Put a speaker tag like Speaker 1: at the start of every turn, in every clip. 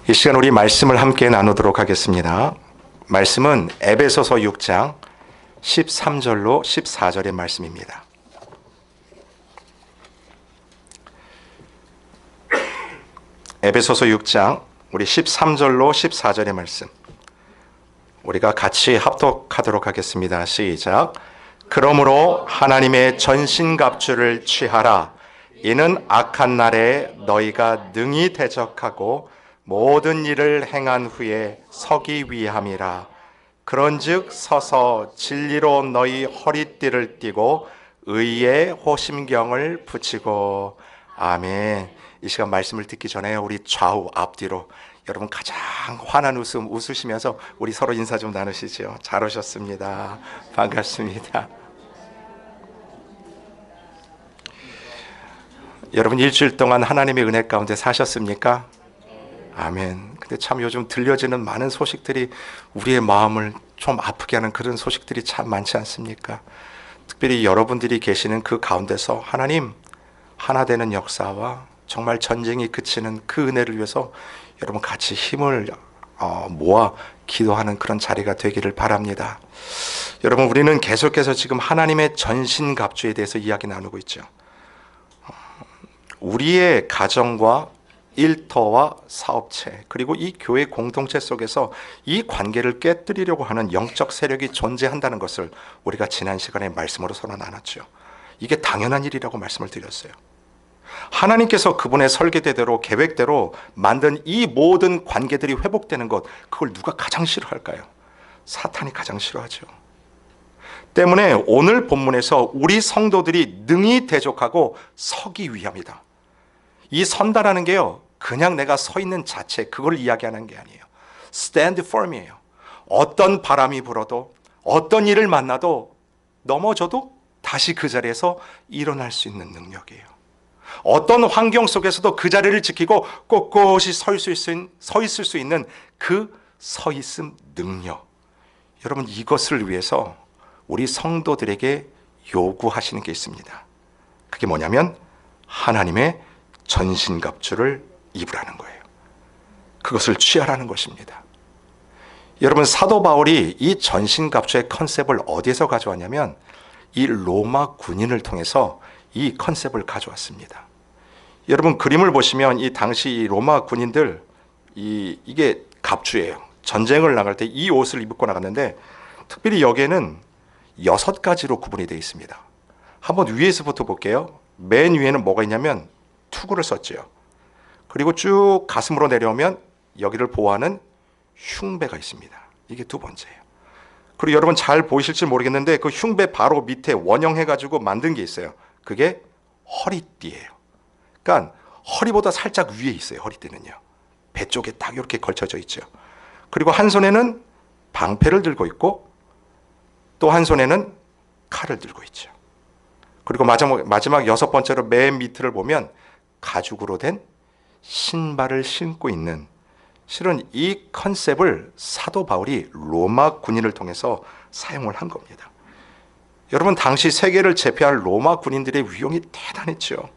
Speaker 1: 이 시간 우리 말씀을 함께 나누도록 하겠습니다. 말씀은 에베소서 6장 13절로 14절의 말씀입니다. 에베소서 6장 우리 13절로 14절의 말씀 우리가 같이 합독하도록 하겠습니다. 시작. 그러므로 하나님의 전신갑주를 취하라. 이는 악한 날에 너희가 능히 대적하고 모든 일을 행한 후에 서기 위함이라. 그런즉 서서 진리로 너희 허리띠를 띠고 의의 호심경을 붙이고. 아멘. 이 시간 말씀을 듣기 전에 우리 좌우 앞뒤로 여러분 가장 환한 웃음 웃으시면서 우리 서로 인사 좀 나누시죠. 잘 오셨습니다. 반갑습니다. 여러분 일주일 동안 하나님의 은혜 가운데 사셨습니까? 아멘. 근데 참 요즘 들려지는 많은 소식들이 우리의 마음을 좀 아프게 하는 그런 소식들이 참 많지 않습니까? 특별히 여러분들이 계시는 그 가운데서 하나님 하나 되는 역사와 정말 전쟁이 그치는 그 은혜를 위해서 여러분 같이 힘을 모아 기도하는 그런 자리가 되기를 바랍니다. 여러분 우리는 계속해서 지금 하나님의 전신갑주에 대해서 이야기 나누고 있죠. 우리의 가정과 일터와 사업체 그리고 이 교회 공동체 속에서 이 관계를 깨뜨리려고 하는 영적 세력이 존재한다는 것을 우리가 지난 시간에 말씀으로 서로 나눴죠. 이게 당연한 일이라고 말씀을 드렸어요. 하나님께서 그분의 설계대로 계획대로 만든 이 모든 관계들이 회복되는 것, 그걸 누가 가장 싫어할까요? 사탄이 가장 싫어하죠. 때문에 오늘 본문에서 우리 성도들이 능히 대적하고 서기 위함이다. 이 선다라는 게요, 그냥 내가 서 있는 자체, 그걸 이야기하는 게 아니에요. stand firm이에요. 어떤 바람이 불어도 어떤 일을 만나도 넘어져도 다시 그 자리에서 일어날 수 있는 능력이에요. 어떤 환경 속에서도 그 자리를 지키고 꼿꼿이 서 있을 수 있는 그 서 있음 능력. 여러분 이것을 위해서 우리 성도들에게 요구하시는 게 있습니다. 그게 뭐냐면 하나님의 전신갑주를 입으라는 거예요. 그것을 취하라는 것입니다. 여러분 사도 바울이 이 전신갑주의 컨셉을 어디에서 가져왔냐면 이 로마 군인을 통해서 이 컨셉을 가져왔습니다. 여러분 그림을 보시면 이 당시 로마 군인들 이게 갑주예요. 전쟁을 나갈 때 이 옷을 입고 나갔는데 특별히 여기에는 6가지로 구분이 되어 있습니다. 한번 위에서부터 볼게요. 맨 위에는 뭐가 있냐면 투구를 썼죠. 그리고 쭉 가슴으로 내려오면 여기를 보호하는 흉배가 있습니다. 이게 두 번째예요. 그리고 여러분 잘 보이실지 모르겠는데 그 흉배 바로 밑에 원형해가지고 만든 게 있어요. 그게 허리띠예요. 그러니까 허리보다 살짝 위에 있어요. 허리띠는요. 배 쪽에 딱 이렇게 걸쳐져 있죠. 그리고 한 손에는 방패를 들고 있고 또 한 손에는 칼을 들고 있죠. 그리고 마지막 6번째로 맨 밑을 보면 가죽으로 된 신발을 신고 있는, 실은 이 컨셉을 사도 바울이 로마 군인을 통해서 사용을 한 겁니다. 여러분 당시 세계를 제패할 로마 군인들의 위용이 대단했죠.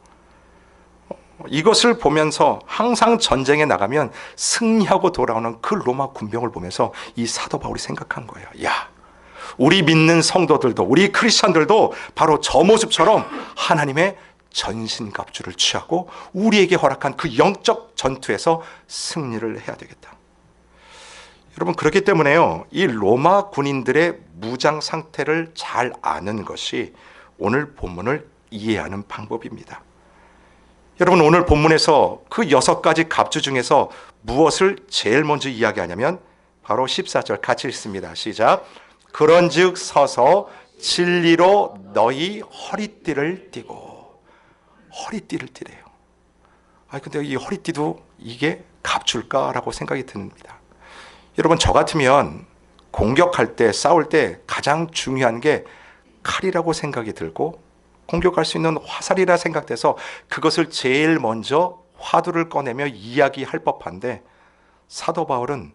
Speaker 1: 이것을 보면서 항상 전쟁에 나가면 승리하고 돌아오는 그 로마 군병을 보면서 이 사도 바울이 생각한 거예요. 야, 우리 믿는 성도들도 우리 크리스찬들도 바로 저 모습처럼 하나님의 전신갑주를 취하고 우리에게 허락한 그 영적 전투에서 승리를 해야 되겠다. 여러분 그렇기 때문에요, 이 로마 군인들의 무장 상태를 잘 아는 것이 오늘 본문을 이해하는 방법입니다. 여러분 오늘 본문에서 그 6가지 갑주 중에서 무엇을 제일 먼저 이야기하냐면 바로 14절 같이 읽습니다. 시작. 그런즉 서서 진리로 너희 허리띠를 띠고. 허리띠를 띠래요. 근데 이 허리띠도 이게 갑주일까라고 생각이 듭니다. 여러분 저 같으면 공격할 때 싸울 때 가장 중요한 게 칼이라고 생각이 들고 공격할 수 있는 화살이라 생각돼서 그것을 제일 먼저 화두를 꺼내며 이야기할 법한데 사도 바울은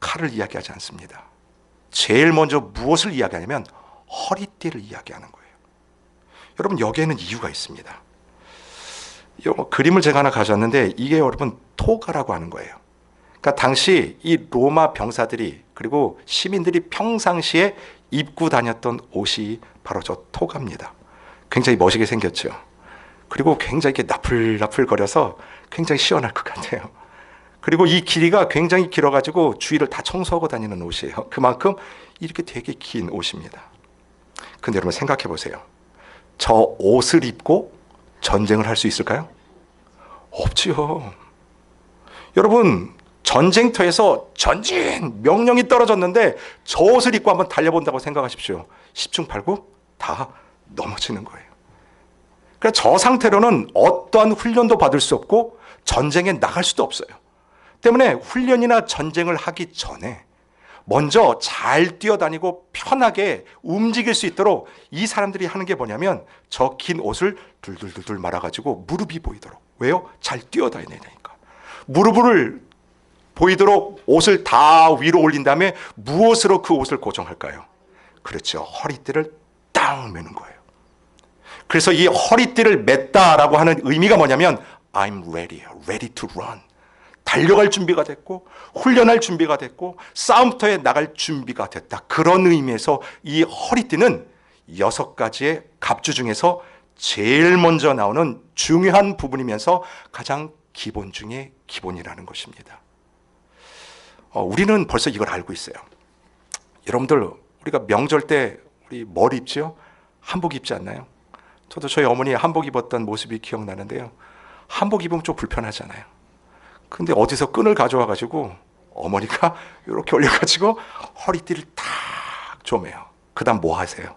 Speaker 1: 칼을 이야기하지 않습니다. 제일 먼저 무엇을 이야기하냐면 허리띠를 이야기하는 거예요. 여러분 여기에는 이유가 있습니다. 그림을 제가 하나 가져왔는데 이게 여러분 토가라고 하는 거예요. 그러니까 당시 이 로마 병사들이 그리고 시민들이 평상시에 입고 다녔던 옷이 바로 저 토가입니다. 굉장히 멋있게 생겼죠. 그리고 굉장히 이렇게 나풀나풀거려서 굉장히 시원할 것 같아요. 그리고 이 길이가 굉장히 길어가지고 주위를 다 청소하고 다니는 옷이에요. 그만큼 이렇게 되게 긴 옷입니다. 근데 여러분 생각해 보세요. 저 옷을 입고 전쟁을 할 수 있을까요? 없지요. 여러분 전쟁터에서 전진 명령이 떨어졌는데 저 옷을 입고 한번 달려본다고 생각하십시오. 10중 8구 다 넘어지는 거예요. 그러니까 저 상태로는 어떠한 훈련도 받을 수 없고 전쟁에 나갈 수도 없어요. 때문에 훈련이나 전쟁을 하기 전에 먼저 잘 뛰어다니고 편하게 움직일 수 있도록 이 사람들이 하는 게 뭐냐면 저 긴 옷을 둘둘둘둘 말아가지고 무릎이 보이도록. 왜요? 잘 뛰어다녀야 되니까. 무릎을 보이도록 옷을 다 위로 올린 다음에 무엇으로 그 옷을 고정할까요? 그렇죠. 허리띠를 딱 매는 거예요. 그래서 이 허리띠를 맸다라고 하는 의미가 뭐냐면 I'm ready, ready to run. 달려갈 준비가 됐고 훈련할 준비가 됐고 싸움터에 나갈 준비가 됐다. 그런 의미에서 이 허리띠는 6가지의 갑주 중에서 제일 먼저 나오는 중요한 부분이면서 가장 기본 중에 기본이라는 것입니다. 우리는 벌써 이걸 알고 있어요. 여러분들 우리가 명절 때 우리 뭘 입죠? 한복 입지 않나요? 저도 저희 어머니 한복 입었던 모습이 기억나는데요. 한복 입으면 좀 불편하잖아요. 근데 어디서 끈을 가져와 가지고 어머니가 이렇게 올려가지고 허리띠를 탁 조매요. 그 다음 뭐 하세요?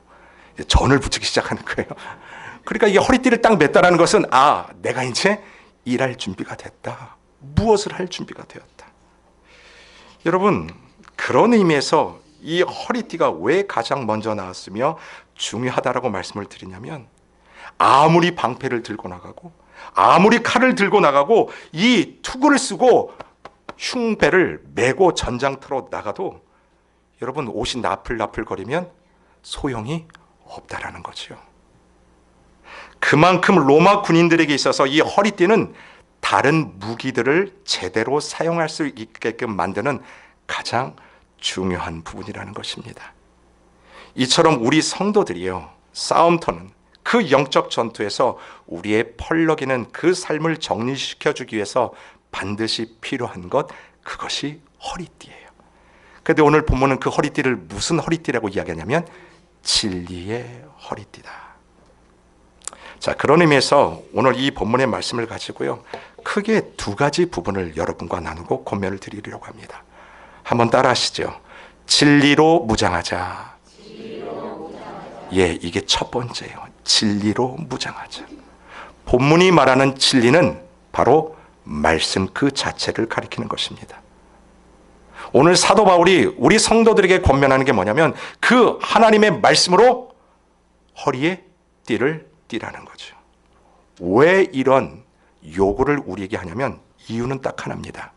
Speaker 1: 이제 전을 붙이기 시작하는 거예요. 그러니까 이게 허리띠를 딱 맸다라는 것은 내가 이제 일할 준비가 됐다. 무엇을 할 준비가 되었다. 여러분 그런 의미에서 이 허리띠가 왜 가장 먼저 나왔으며 중요하다라고 말씀을 드리냐면 아무리 방패를 들고 나가고 아무리 칼을 들고 나가고 이 투구를 쓰고 흉배를 메고 전장터로 나가도 여러분 옷이 나풀나풀거리면 소용이 없다라는 거죠. 그만큼 로마 군인들에게 있어서 이 허리띠는 다른 무기들을 제대로 사용할 수 있게끔 만드는 가장 중요한 부분이라는 것입니다. 이처럼 우리 성도들이요, 싸움터는 그 영적 전투에서 우리의 펄럭이는 그 삶을 정리시켜주기 위해서 반드시 필요한 것, 그것이 허리띠예요. 그런데 오늘 본문은 그 허리띠를 무슨 허리띠라고 이야기하냐면 진리의 허리띠다. 자, 그런 의미에서 오늘 이 본문의 말씀을 가지고요, 크게 2가지 부분을 여러분과 나누고 권면을 드리려고 합니다. 한번 따라 하시죠. 진리로 무장하자. 예, 이게 첫 번째예요. 진리로 무장하자. 본문이 말하는 진리는 바로 말씀 그 자체를 가리키는 것입니다. 오늘 사도 바울이 우리 성도들에게 권면하는 게 뭐냐면 그 하나님의 말씀으로 허리에 띠를 띠라는 거죠. 왜 이런 요구를 우리에게 하냐면 이유는 딱 하나입니다.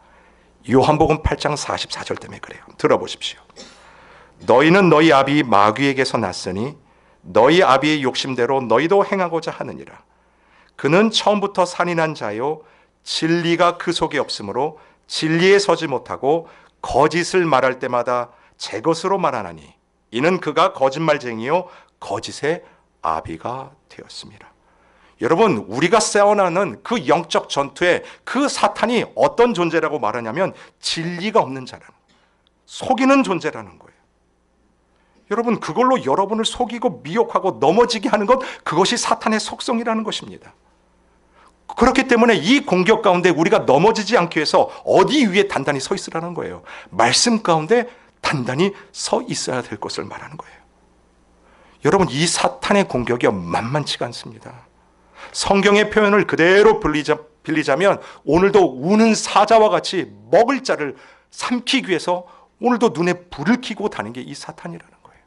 Speaker 1: 요한복음 8장 44절 때문에 그래요. 들어보십시오. 너희는 너희 아비 마귀에게서 났으니 너희 아비의 욕심대로 너희도 행하고자 하느니라. 그는 처음부터 산인한 자요 진리가 그 속에 없으므로 진리에 서지 못하고 거짓을 말할 때마다 제 것으로 말하나니 이는 그가 거짓말쟁이요 거짓의 아비가 되었습니다. 여러분, 우리가 싸워나는 그 영적 전투에 그 사탄이 어떤 존재라고 말하냐면 진리가 없는 자라는, 속이는 존재라는 거예요. 여러분, 그걸로 여러분을 속이고 미혹하고 넘어지게 하는 것, 그것이 사탄의 속성이라는 것입니다. 그렇기 때문에 이 공격 가운데 우리가 넘어지지 않기 위해서 어디 위에 단단히 서 있으라는 거예요. 말씀 가운데 단단히 서 있어야 될 것을 말하는 거예요. 여러분, 이 사탄의 공격이 만만치가 않습니다. 성경의 표현을 그대로 빌리자면 오늘도 우는 사자와 같이 먹을 자를 삼키기 위해서 오늘도 눈에 불을 켜고 다니는 게 이 사탄이라는 거예요.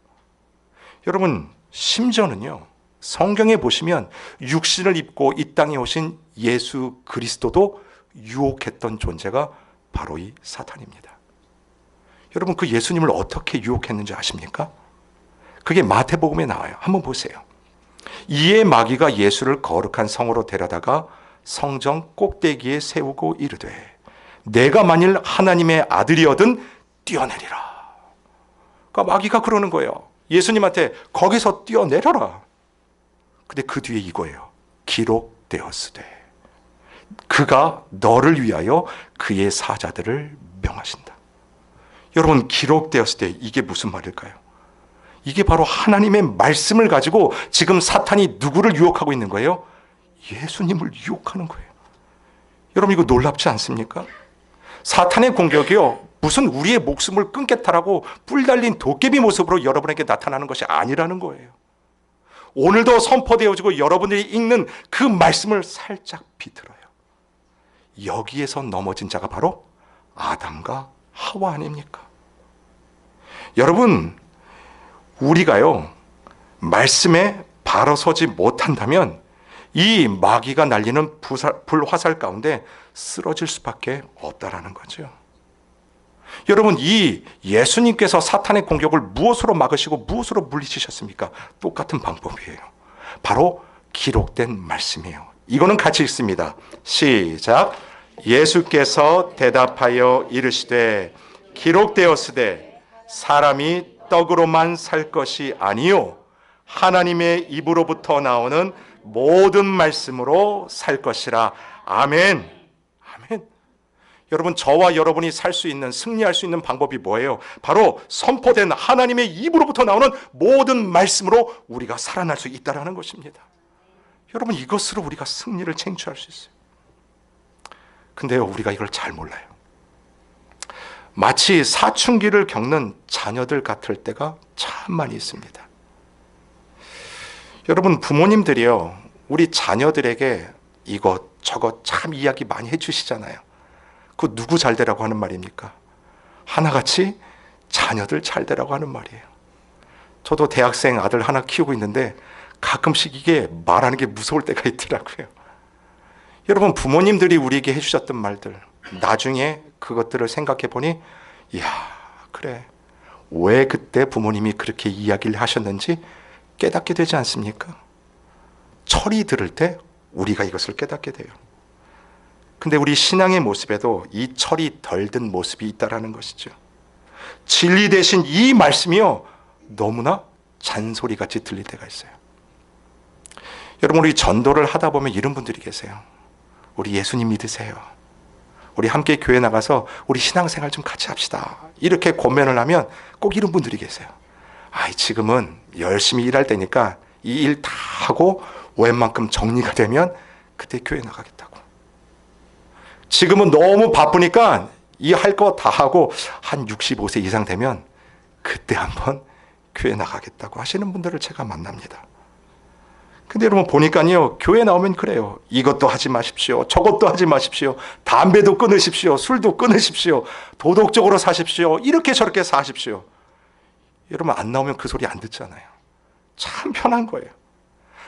Speaker 1: 여러분, 심지어는요, 성경에 보시면 육신을 입고 이 땅에 오신 예수 그리스도도 유혹했던 존재가 바로 이 사탄입니다. 여러분, 그 예수님을 어떻게 유혹했는지 아십니까? 그게 마태복음에 나와요. 한번 보세요. 이에 마귀가 예수를 거룩한 성으로 데려다가 성전 꼭대기에 세우고 이르되 내가 만일 하나님의 아들이어든 뛰어내리라. 그러니까 마귀가 그러는 거예요. 예수님한테 거기서 뛰어내려라. 근데 그 뒤에 이거예요. 기록되었으되 그가 너를 위하여 그의 사자들을 명하신다. 여러분, 기록되었을 때 이게 무슨 말일까요? 이게 바로 하나님의 말씀을 가지고 지금 사탄이 누구를 유혹하고 있는 거예요? 예수님을 유혹하는 거예요. 여러분, 이거 놀랍지 않습니까? 사탄의 공격이요, 무슨 우리의 목숨을 끊겠다라고 뿔 달린 도깨비 모습으로 여러분에게 나타나는 것이 아니라는 거예요. 오늘도 선포되어지고 여러분들이 읽는 그 말씀을 살짝 비틀어요. 여기에서 넘어진 자가 바로 아담과 하와 아닙니까? 여러분, 우리가요 말씀에 바로 서지 못한다면 이 마귀가 날리는 불화살 가운데 쓰러질 수밖에 없다라는 거죠. 여러분, 이 예수님께서 사탄의 공격을 무엇으로 막으시고 무엇으로 물리치셨습니까? 똑같은 방법이에요. 바로 기록된 말씀이에요. 이거는 같이 읽습니다. 시작. 예수께서 대답하여 이르시되 기록되었으되 사람이 떡으로만 살 것이 아니요 하나님의 입으로부터 나오는 모든 말씀으로 살 것이라. 아멘. 아멘. 여러분, 저와 여러분이 살 수 있는, 승리할 수 있는 방법이 뭐예요? 바로 선포된 하나님의 입으로부터 나오는 모든 말씀으로 우리가 살아날 수 있다는 것입니다. 여러분, 이것으로 우리가 승리를 쟁취할 수 있어요. 근데요, 우리가 이걸 잘 몰라요. 마치 사춘기를 겪는 자녀들 같을 때가 참 많이 있습니다. 여러분, 부모님들이요 우리 자녀들에게 이것 저것 참 이야기 많이 해주시잖아요. 그 누구 잘 되라고 하는 말입니까? 하나같이 자녀들 잘 되라고 하는 말이에요. 저도 대학생 아들 하나 키우고 있는데 가끔씩 이게 말하는 게 무서울 때가 있더라고요. 여러분, 부모님들이 우리에게 해주셨던 말들, 나중에 그것들을 생각해 보니, 이야, 그래, 왜 그때 부모님이 그렇게 이야기를 하셨는지 깨닫게 되지 않습니까? 철이 들을 때 우리가 이것을 깨닫게 돼요. 근데 우리 신앙의 모습에도 이 철이 덜 든 모습이 있다라는 것이죠. 진리 대신 이 말씀이요 너무나 잔소리같이 들릴 때가 있어요. 여러분, 우리 전도를 하다 보면 이런 분들이 계세요. 우리 예수님 믿으세요. 우리 함께 교회 나가서 우리 신앙생활 좀 같이 합시다. 이렇게 권면을 하면 꼭 이런 분들이 계세요. 아이, 지금은 열심히 일할 때니까 이 일 다 하고 웬만큼 정리가 되면 그때 교회 나가겠다고. 지금은 너무 바쁘니까 이 할 거 다 하고 한 65세 이상 되면 그때 한번 교회 나가겠다고 하시는 분들을 제가 만납니다. 근데 여러분 보니까요, 교회 나오면 그래요. 이것도 하지 마십시오. 저것도 하지 마십시오. 담배도 끊으십시오. 술도 끊으십시오. 도덕적으로 사십시오. 이렇게 저렇게 사십시오. 여러분, 안 나오면 그 소리 안 듣잖아요. 참 편한 거예요.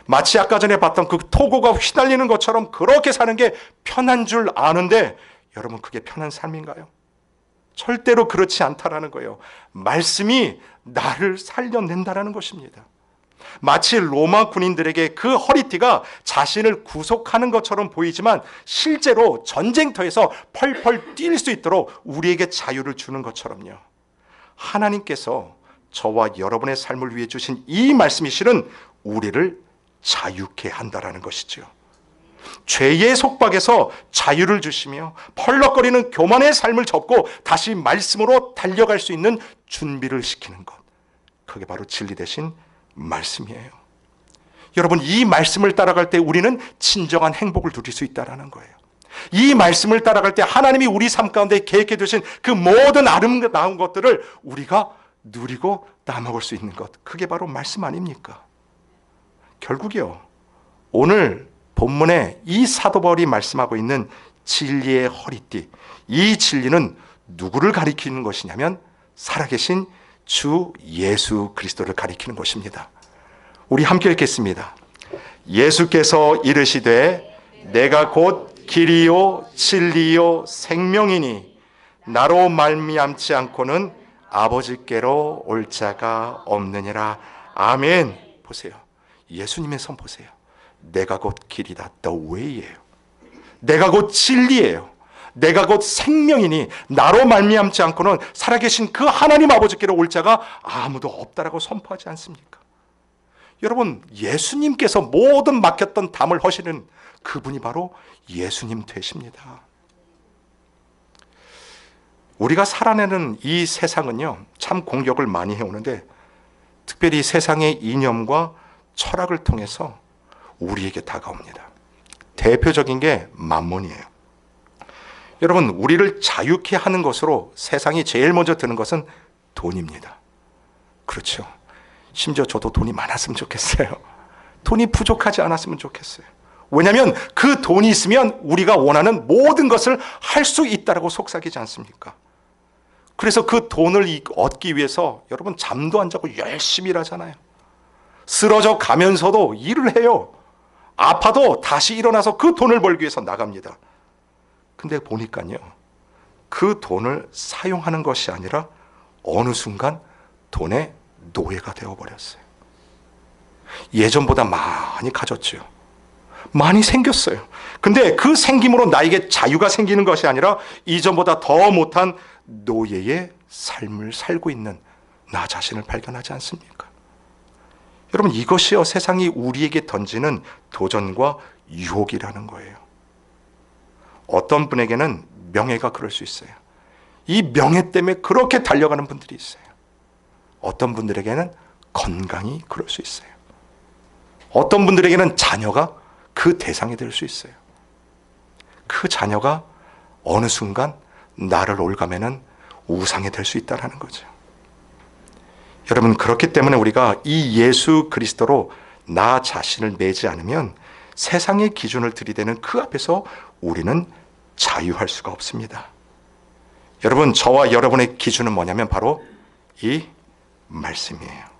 Speaker 1: 마치 아까 전에 봤던 그 토고가 휘날리는 것처럼 그렇게 사는 게 편한 줄 아는데, 여러분, 그게 편한 삶인가요? 절대로 그렇지 않다라는 거예요. 말씀이 나를 살려낸다라는 것입니다. 마치 로마 군인들에게 그 허리띠가 자신을 구속하는 것처럼 보이지만 실제로 전쟁터에서 펄펄 뛸 수 있도록 우리에게 자유를 주는 것처럼요, 하나님께서 저와 여러분의 삶을 위해 주신 이 말씀이 실은 우리를 자유케 한다라는 것이죠. 죄의 속박에서 자유를 주시며 펄럭거리는 교만의 삶을 접고 다시 말씀으로 달려갈 수 있는 준비를 시키는 것, 그게 바로 진리 대신 말씀이에요. 여러분, 이 말씀을 따라갈 때 우리는 진정한 행복을 누릴 수 있다는 거예요. 이 말씀을 따라갈 때 하나님이 우리 삶 가운데 계획해 두신 그 모든 아름다운 것들을 우리가 누리고 따먹을 수 있는 것, 그게 바로 말씀 아닙니까? 결국이요, 오늘 본문에 이 사도 바울이 말씀하고 있는 진리의 허리띠, 이 진리는 누구를 가리키는 것이냐면 살아계신 주 예수 그리스도를 가리키는 것입니다. 우리 함께 읽겠습니다. 예수께서 이르시되 내가 곧 길이요 진리요 생명이니 나로 말미암지 않고는 아버지께로 올 자가 없느니라. 아멘. 보세요. 예수님의 선 보세요. 내가 곧 길이다. The way예요. 내가 곧 진리예요. 내가 곧 생명이니 나로 말미암지 않고는 살아계신 그 하나님 아버지께로 올 자가 아무도 없다라고 선포하지 않습니까? 여러분, 예수님께서 모든 맡겼던 담을 허시는 그분이 바로 예수님 되십니다. 우리가 살아내는 이 세상은요, 참 공격을 많이 해오는데 특별히 세상의 이념과 철학을 통해서 우리에게 다가옵니다. 대표적인 게 만몬이에요. 여러분, 우리를 자유케 하는 것으로 세상이 제일 먼저 드는 것은 돈입니다. 그렇죠. 심지어 저도 돈이 많았으면 좋겠어요. 돈이 부족하지 않았으면 좋겠어요. 왜냐하면 그 돈이 있으면 우리가 원하는 모든 것을 할 수 있다라고 속삭이지 않습니까? 그래서 그 돈을 얻기 위해서 여러분 잠도 안 자고 열심히 일하잖아요. 쓰러져 가면서도 일을 해요. 아파도 다시 일어나서 그 돈을 벌기 위해서 나갑니다. 근데 보니까요, 그 돈을 사용하는 것이 아니라 어느 순간 돈의 노예가 되어버렸어요. 예전보다 많이 가졌죠. 많이 생겼어요. 근데 그 생김으로 나에게 자유가 생기는 것이 아니라 이전보다 더 못한 노예의 삶을 살고 있는 나 자신을 발견하지 않습니까? 여러분, 이것이요 세상이 우리에게 던지는 도전과 유혹이라는 거예요. 어떤 분에게는 명예가 그럴 수 있어요. 이 명예 때문에 그렇게 달려가는 분들이 있어요. 어떤 분들에게는 건강이 그럴 수 있어요. 어떤 분들에게는 자녀가 그 대상이 될 수 있어요. 그 자녀가 어느 순간 나를 올가매는 우상이 될 수 있다는 거죠. 여러분, 그렇기 때문에 우리가 이 예수 그리스도로 나 자신을 매지 않으면 세상의 기준을 들이대는 그 앞에서 우리는 자유할 수가 없습니다. 여러분, 저와 여러분의 기준은 뭐냐면 바로 이 말씀이에요.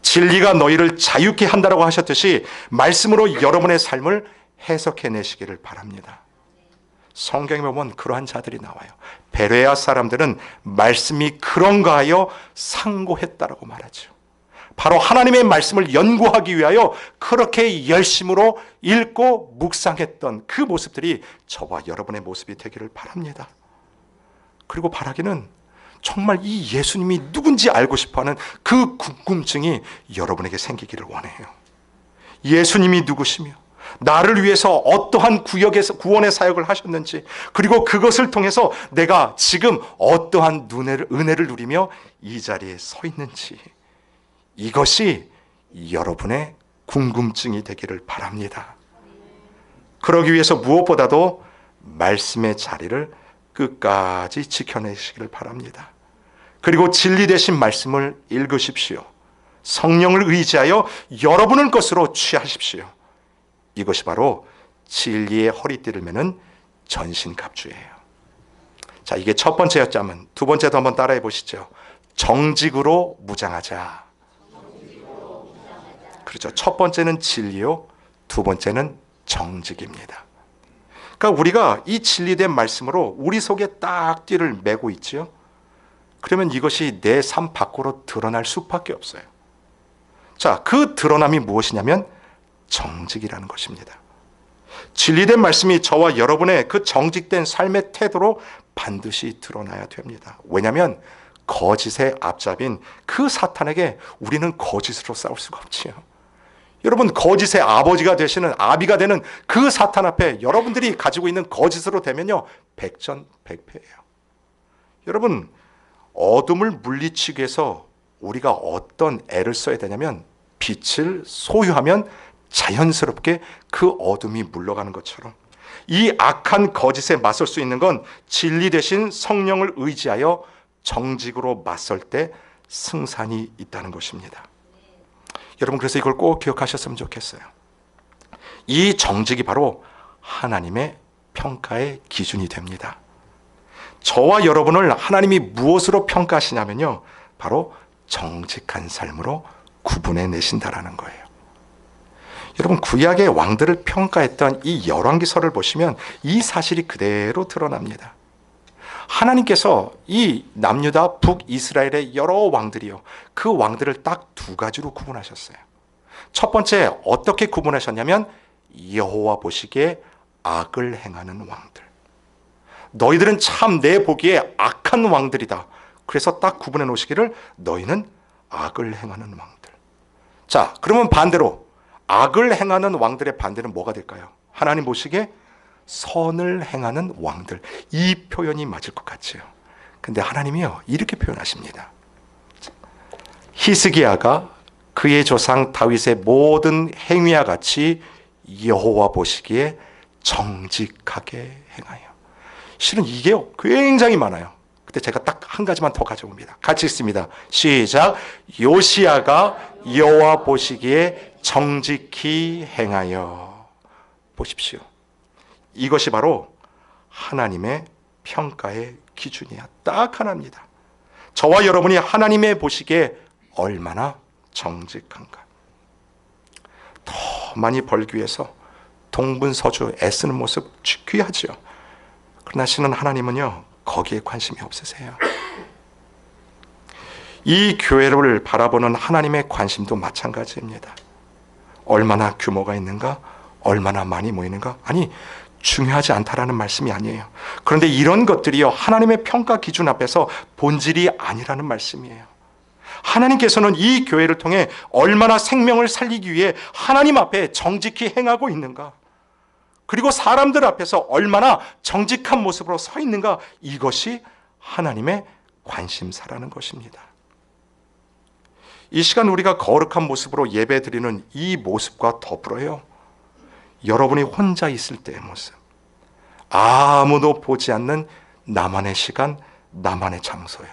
Speaker 1: 진리가 너희를 자유케 한다라고 하셨듯이 말씀으로 여러분의 삶을 해석해내시기를 바랍니다. 성경에 보면 그러한 자들이 나와요. 베레아 사람들은 말씀이 그런가 하여 상고했다라고 말하죠. 바로 하나님의 말씀을 연구하기 위하여 그렇게 열심으로 읽고 묵상했던 그 모습들이 저와 여러분의 모습이 되기를 바랍니다. 그리고 바라기는 정말 이 예수님이 누군지 알고 싶어하는 그 궁금증이 여러분에게 생기기를 원해요. 예수님이 누구시며 나를 위해서 어떠한 구역에서 구원의 사역을 하셨는지, 그리고 그것을 통해서 내가 지금 어떠한 은혜를 누리며 이 자리에 서 있는지, 이것이 여러분의 궁금증이 되기를 바랍니다. 그러기 위해서 무엇보다도 말씀의 자리를 끝까지 지켜내시기를 바랍니다. 그리고 진리 되신 말씀을 읽으십시오. 성령을 의지하여 여러분의 것으로 취하십시오. 이것이 바로 진리의 허리띠를 매는 전신갑주예요. 자, 이게 첫 번째였자면 두 번째도 한번 따라해 보시죠. 정직으로 무장하자. 그렇죠. 첫 번째는 진리요, 두 번째는 정직입니다. 그러니까 우리가 이 진리된 말씀으로 우리 속에 딱 띠를 메고 있지요. 그러면 이것이 내 삶 밖으로 드러날 수밖에 없어요. 자, 그 드러남이 무엇이냐면 정직이라는 것입니다. 진리된 말씀이 저와 여러분의 그 정직된 삶의 태도로 반드시 드러나야 됩니다. 왜냐하면 거짓의 앞잡인 그 사탄에게 우리는 거짓으로 싸울 수가 없지요. 여러분, 거짓의 아버지가 되시는, 아비가 되는 그 사탄 앞에 여러분들이 가지고 있는 거짓으로 되면요, 백전백패예요. 여러분, 어둠을 물리치기 위해서 우리가 어떤 애를 써야 되냐면 빛을 소유하면 자연스럽게 그 어둠이 물러가는 것처럼 이 악한 거짓에 맞설 수 있는 건 진리 대신 성령을 의지하여 정직으로 맞설 때 승산이 있다는 것입니다. 여러분, 그래서 이걸 꼭 기억하셨으면 좋겠어요. 이 정직이 바로 하나님의 평가의 기준이 됩니다. 저와 여러분을 하나님이 무엇으로 평가하시냐면요, 바로 정직한 삶으로 구분해 내신다라는 거예요. 여러분, 구약의 왕들을 평가했던 이 열왕기서를 보시면 이 사실이 그대로 드러납니다. 하나님께서 이 남유다 북이스라엘의 여러 왕들이요, 그 왕들을 딱 두 가지로 구분하셨어요. 첫 번째, 어떻게 구분하셨냐면 여호와 보시기에 악을 행하는 왕들. 너희들은 참 내 보기에 악한 왕들이다. 그래서 딱 구분해 놓으시기를 너희는 악을 행하는 왕들. 자, 그러면 반대로 악을 행하는 왕들의 반대는 뭐가 될까요? 하나님 보시기에 선을 행하는 왕들. 이 표현이 맞을 것 같지요. 근데 하나님이요 이렇게 표현하십니다. 히스기야가 그의 조상 다윗의 모든 행위와 같이 여호와 보시기에 정직하게 행하여. 실은 이게 굉장히 많아요. 근데 제가 딱 한 가지만 더 가져옵니다. 같이 읽습니다. 시작. 요시야가 여호와 보시기에 정직히 행하여. 보십시오. 이것이 바로 하나님의 평가의 기준이야. 딱 하나입니다. 저와 여러분이 하나님의 보시기에 얼마나 정직한가. 더 많이 벌기 위해서 동분서주 애쓰는 모습 귀하죠. 그러나 신은 하나님은요 거기에 관심이 없으세요. 이 교회를 바라보는 하나님의 관심도 마찬가지입니다. 얼마나 규모가 있는가, 얼마나 많이 모이는가, 아니 중요하지 않다라는 말씀이 아니에요. 그런데 이런 것들이요 하나님의 평가 기준 앞에서 본질이 아니라는 말씀이에요. 하나님께서는 이 교회를 통해 얼마나 생명을 살리기 위해 하나님 앞에 정직히 행하고 있는가, 그리고 사람들 앞에서 얼마나 정직한 모습으로 서 있는가, 이것이 하나님의 관심사라는 것입니다. 이 시간 우리가 거룩한 모습으로 예배 드리는 이 모습과 더불어요 여러분이 혼자 있을 때의 모습, 아무도 보지 않는 나만의 시간, 나만의 장소요,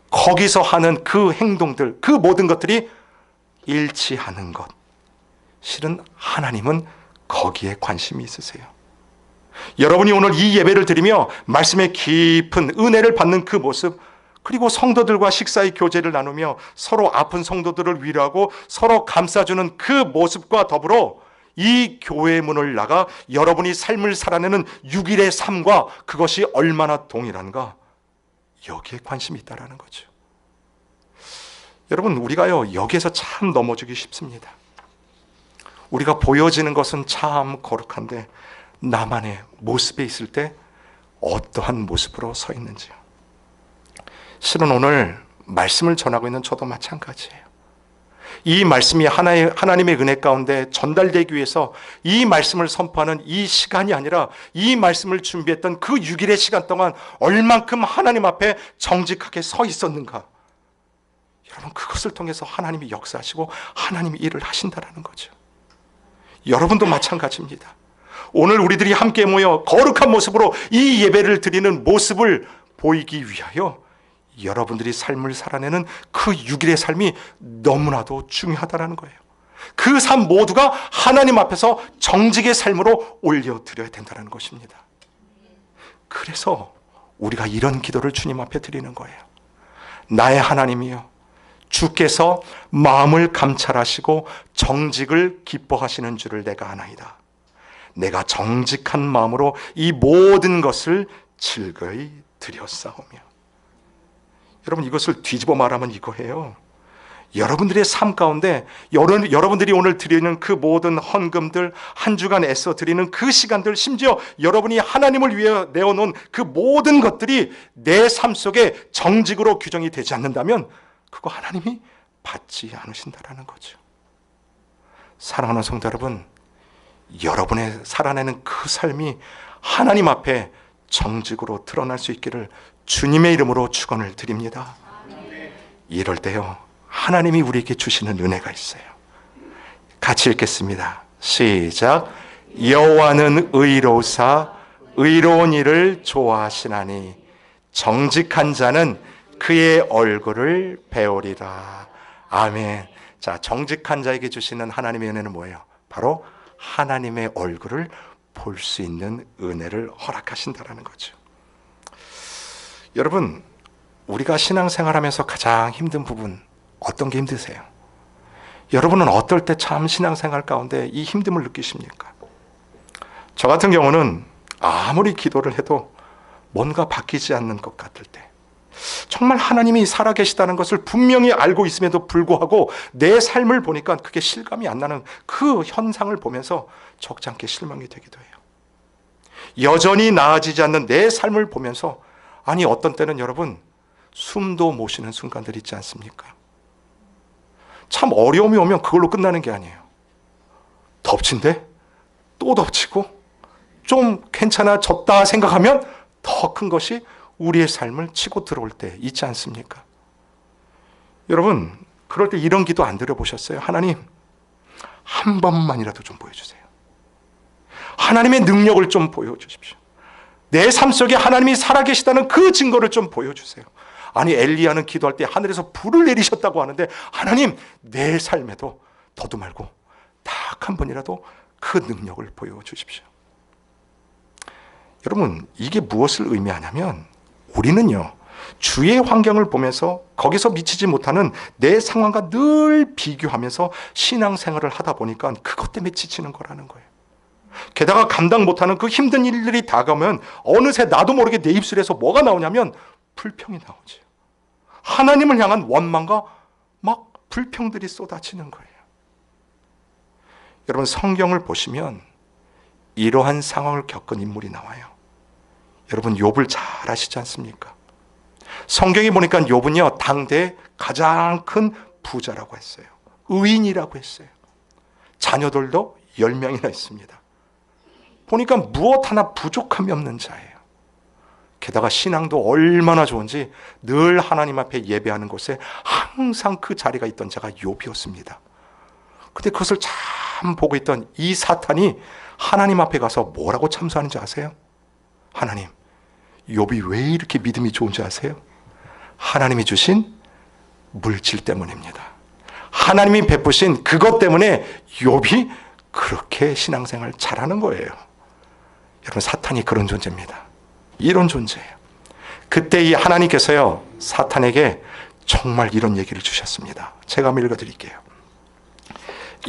Speaker 1: 거기서 하는 그 행동들, 그 모든 것들이 일치하는 것, 실은 하나님은 거기에 관심이 있으세요. 여러분이 오늘 이 예배를 드리며 말씀의 깊은 은혜를 받는 그 모습, 그리고 성도들과 식사의 교제를 나누며 서로 아픈 성도들을 위로하고 서로 감싸주는 그 모습과 더불어 이 교회의 문을 나가 여러분이 삶을 살아내는 6일의 삶과 그것이 얼마나 동일한가, 여기에 관심이 있다는 거죠. 여러분, 우리가요 여기에서 참 넘어지기 쉽습니다. 우리가 보여지는 것은 참 거룩한데 나만의 모습에 있을 때 어떠한 모습으로 서 있는지요. 실은 오늘 말씀을 전하고 있는 저도 마찬가지예요. 이 말씀이 하나님의 은혜 가운데 전달되기 위해서 이 말씀을 선포하는 이 시간이 아니라 이 말씀을 준비했던 그 6일의 시간 동안 얼만큼 하나님 앞에 정직하게 서 있었는가, 여러분 그것을 통해서 하나님이 역사하시고 하나님이 일을 하신다라는 거죠. 여러분도 마찬가지입니다. 오늘 우리들이 함께 모여 거룩한 모습으로 이 예배를 드리는 모습을 보이기 위하여 여러분들이 삶을 살아내는 그 6일의 삶이 너무나도 중요하다는 거예요. 그 삶 모두가 하나님 앞에서 정직의 삶으로 올려드려야 된다는 것입니다. 그래서 우리가 이런 기도를 주님 앞에 드리는 거예요. 나의 하나님이여, 주께서 마음을 감찰하시고 정직을 기뻐하시는 줄을 내가 아나이다. 내가 정직한 마음으로 이 모든 것을 즐거이 드렸사오며. 여러분, 이것을 뒤집어 말하면 이거예요. 여러분들의 삶 가운데 여러분들이 오늘 드리는 그 모든 헌금들, 한 주간 애써 드리는 그 시간들, 심지어 여러분이 하나님을 위해 내어놓은 그 모든 것들이 내 삶 속에 정직으로 규정이 되지 않는다면 그거 하나님이 받지 않으신다라는 거죠. 사랑하는 성도 여러분, 여러분의 살아내는 그 삶이 하나님 앞에 정직으로 드러날 수 있기를 주님의 이름으로 축원을 드립니다. 이럴 때요 하나님이 우리에게 주시는 은혜가 있어요. 같이 읽겠습니다. 시작. 여호와는 의로우사 의로운 일을 좋아하시나니 정직한 자는 그의 얼굴을 배우리라. 아멘. 자, 정직한 자에게 주시는 하나님의 은혜는 뭐예요? 바로 하나님의 얼굴을 볼 수 있는 은혜를 허락하신다라는 거죠. 여러분, 우리가 신앙생활하면서 가장 힘든 부분 어떤 게 힘드세요? 여러분은 어떨 때 참 신앙생활 가운데 이 힘듦을 느끼십니까? 저 같은 경우는 아무리 기도를 해도 뭔가 바뀌지 않는 것 같을 때, 정말 하나님이 살아계시다는 것을 분명히 알고 있음에도 불구하고 내 삶을 보니까 그게 실감이 안 나는 그 현상을 보면서 적지 않게 실망이 되기도 해요. 여전히 나아지지 않는 내 삶을 보면서 아니 어떤 때는 여러분 숨도 못 쉬는 순간들이 있지 않습니까? 참 어려움이 오면 그걸로 끝나는 게 아니에요. 덮친데 또 덮치고 좀 괜찮아졌다 생각하면 더 큰 것이 우리의 삶을 치고 들어올 때 있지 않습니까? 여러분 그럴 때 이런 기도 안 드려보셨어요? 하나님 한 번만이라도 좀 보여주세요. 하나님의 능력을 좀 보여주십시오. 내 삶 속에 하나님이 살아계시다는 그 증거를 좀 보여주세요. 아니 엘리야는 기도할 때 하늘에서 불을 내리셨다고 하는데 하나님 내 삶에도 더도 말고 딱 한 번이라도 그 능력을 보여주십시오. 여러분 이게 무엇을 의미하냐면 우리는요 주위의 환경을 보면서 거기서 미치지 못하는 내 상황과 늘 비교하면서 신앙생활을 하다 보니까 그것 때문에 지치는 거라는 거예요. 게다가 감당 못하는 그 힘든 일들이 다가오면 어느새 나도 모르게 내 입술에서 뭐가 나오냐면 불평이 나오죠. 하나님을 향한 원망과 막 불평들이 쏟아지는 거예요. 여러분 성경을 보시면 이러한 상황을 겪은 인물이 나와요. 여러분 욥을 잘 아시지 않습니까? 성경에 보니까 욥은요 당대 가장 큰 부자라고 했어요. 의인이라고 했어요. 자녀들도 10명이나 있습니다. 보니까 무엇 하나 부족함이 없는 자예요. 게다가 신앙도 얼마나 좋은지 늘 하나님 앞에 예배하는 곳에 항상 그 자리가 있던 자가 욥이었습니다. 근데 그것을 참 보고 있던 이 사탄이 하나님 앞에 가서 뭐라고 참소하는지 아세요? 하나님, 욥이 왜 이렇게 믿음이 좋은지 아세요? 하나님이 주신 물질 때문입니다. 하나님이 베푸신 그것 때문에 욥이 그렇게 신앙생활 잘하는 거예요. 여러분 사탄이 그런 존재입니다. 이런 존재예요. 그때 이 하나님께서요 사탄에게 정말 이런 얘기를 주셨습니다. 제가 한번 읽어드릴게요.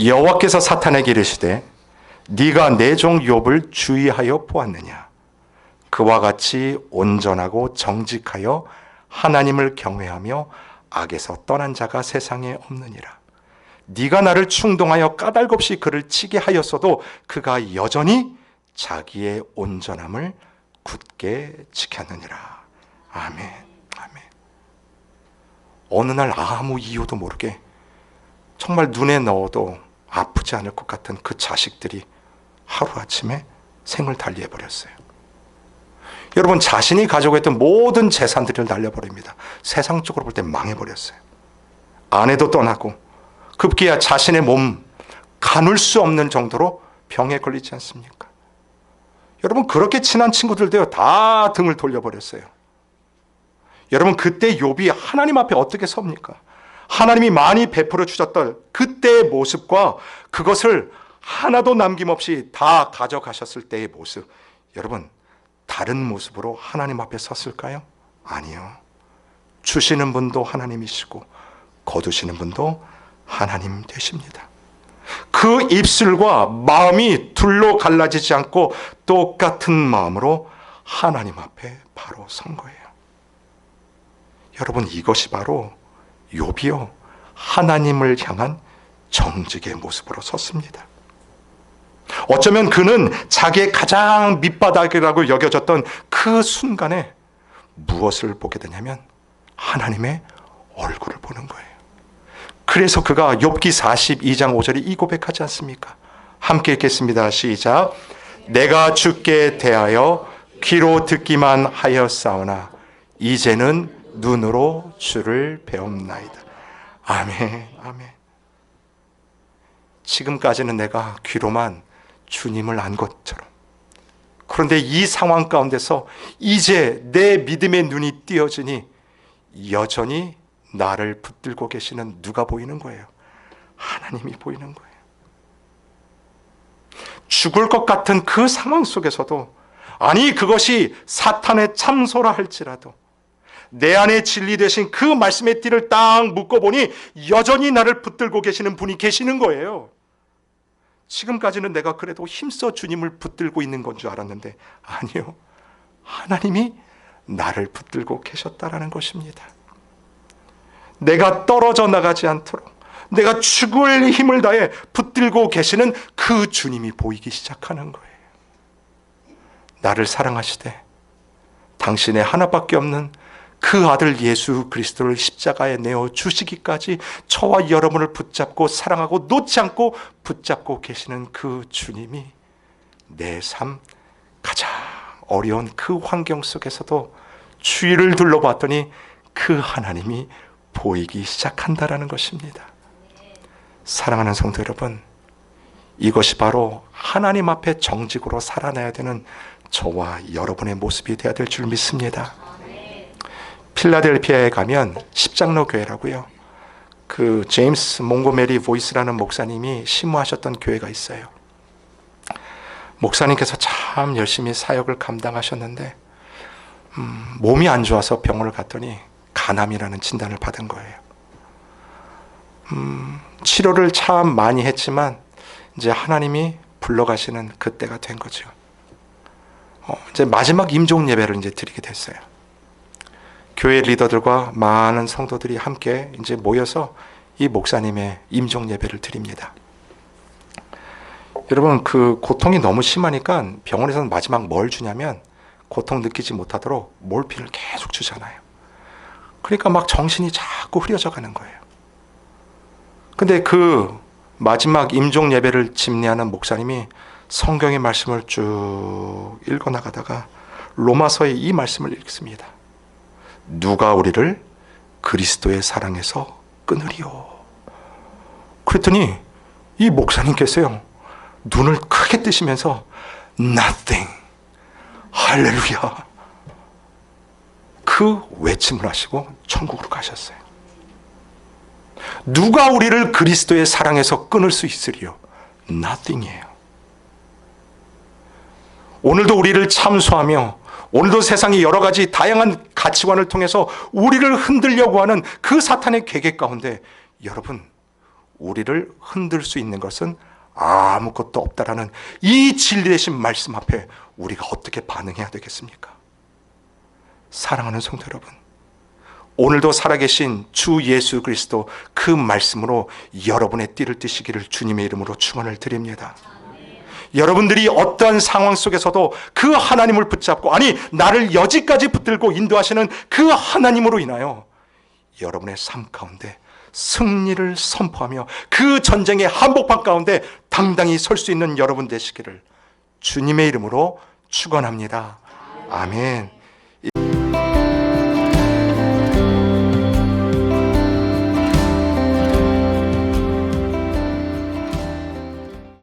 Speaker 1: 여호와께서 사탄에게 이르시되 네가 내 종 욥을 주의하여 보았느냐? 그와 같이 온전하고 정직하여 하나님을 경외하며 악에서 떠난 자가 세상에 없느니라. 네가 나를 충동하여 까닭없이 그를 치게 하였어도 그가 여전히 자기의 온전함을 굳게 지켰느니라. 아멘. 아멘. 어느 날 아무 이유도 모르게 정말 눈에 넣어도 아프지 않을 것 같은 그 자식들이 하루아침에 생을 달리해버렸어요. 여러분 자신이 가지고 있던 모든 재산들을 날려버립니다. 세상적으로 볼 때 망해버렸어요. 아내도 떠나고 급기야 자신의 몸 가눌 수 없는 정도로 병에 걸리지 않습니까? 여러분 그렇게 친한 친구들도요 다 등을 돌려버렸어요. 여러분 그때 욥이 하나님 앞에 어떻게 섭니까? 하나님이 많이 베풀어 주셨던 그때의 모습과 그것을 하나도 남김없이 다 가져가셨을 때의 모습, 여러분 다른 모습으로 하나님 앞에 섰을까요? 아니요. 주시는 분도 하나님이시고 거두시는 분도 하나님 되십니다. 그 입술과 마음이 둘로 갈라지지 않고 똑같은 마음으로 하나님 앞에 바로 선 거예요. 여러분 이것이 바로 욥이요 하나님을 향한 정직의 모습으로 섰습니다. 어쩌면 그는 자기의 가장 밑바닥이라고 여겨졌던 그 순간에 무엇을 보게 되냐면 하나님의 얼굴을 보는 거예요. 그래서 그가 욥기 42장 5절에 이 고백하지 않습니까? 함께 읽겠습니다. 시작. 내가 주께 대하여 귀로 듣기만 하였사오나 이제는 눈으로 주를 배움나이다. 아멘. 아멘. 지금까지는 내가 귀로만 주님을 안 것처럼, 그런데 이 상황 가운데서 이제 내 믿음의 눈이 띄어지니 여전히 나를 붙들고 계시는 누가 보이는 거예요? 하나님이 보이는 거예요. 죽을 것 같은 그 상황 속에서도, 아니 그것이 사탄의 참소라 할지라도 내 안에 진리 되신 그 말씀의 띠를 딱 묶어보니 여전히 나를 붙들고 계시는 분이 계시는 거예요. 지금까지는 내가 그래도 힘써 주님을 붙들고 있는 건 줄 알았는데 아니요, 하나님이 나를 붙들고 계셨다라는 것입니다. 내가 떨어져 나가지 않도록 내가 죽을 힘을 다해 붙들고 계시는 그 주님이 보이기 시작하는 거예요. 나를 사랑하시되 당신의 하나밖에 없는 그 아들 예수 그리스도를 십자가에 내어 주시기까지 저와 여러분을 붙잡고 사랑하고 놓지 않고 붙잡고 계시는 그 주님이 내 삶 가장 어려운 그 환경 속에서도 주위를 둘러봤더니 그 하나님이 보이기 시작한다라는 것입니다. 사랑하는 성도 여러분, 이것이 바로 하나님 앞에 정직으로 살아나야 되는 저와 여러분의 모습이 되어야 될 줄 믿습니다. 필라델피아에 가면 십장로 교회라고요. 그 제임스 몽고메리 보이스라는 목사님이 심무하셨던 교회가 있어요. 목사님께서 참 열심히 사역을 감당하셨는데 몸이 안 좋아서 병원을 갔더니 간암이라는 진단을 받은 거예요. 치료를 참 많이 했지만 이제 하나님이 불러가시는 그때가 된 거죠. 이제 마지막 임종 예배를 이제 드리게 됐어요. 교회 리더들과 많은 성도들이 함께 이제 모여서 이 목사님의 임종 예배를 드립니다. 여러분, 그 고통이 너무 심하니까 병원에서는 마지막 뭘 주냐면 고통 느끼지 못하도록 몰핀을 계속 주잖아요. 그러니까 막 정신이 자꾸 흐려져 가는 거예요. 근데 그 마지막 임종 예배를 집례하는 목사님이 성경의 말씀을 쭉 읽어 나가다가 로마서의 이 말씀을 읽습니다. 누가 우리를 그리스도의 사랑에서 끊으리요. 그랬더니 이 목사님께서요, 눈을 크게 뜨시면서 nothing, 할렐루야, 그 외침을 하시고 천국으로 가셨어요. 누가 우리를 그리스도의 사랑에서 끊을 수 있으리요? nothing이에요. 오늘도 우리를 참소하며 오늘도 세상의 여러 가지 다양한 가치관을 통해서 우리를 흔들려고 하는 그 사탄의 계획 가운데 여러분, 우리를 흔들 수 있는 것은 아무것도 없다라는 이 진리 되신 말씀 앞에 우리가 어떻게 반응해야 되겠습니까? 사랑하는 성도 여러분, 오늘도 살아계신 주 예수 그리스도 그 말씀으로 여러분의 띠를 띠시기를 주님의 이름으로 축원을 드립니다. 여러분들이 어떠한 상황 속에서도 그 하나님을 붙잡고, 아니 나를 여지까지 붙들고 인도하시는 그 하나님으로 인하여 여러분의 삶 가운데 승리를 선포하며 그 전쟁의 한복판 가운데 당당히 설 수 있는 여러분 되시기를 주님의 이름으로 축원합니다. 아멘.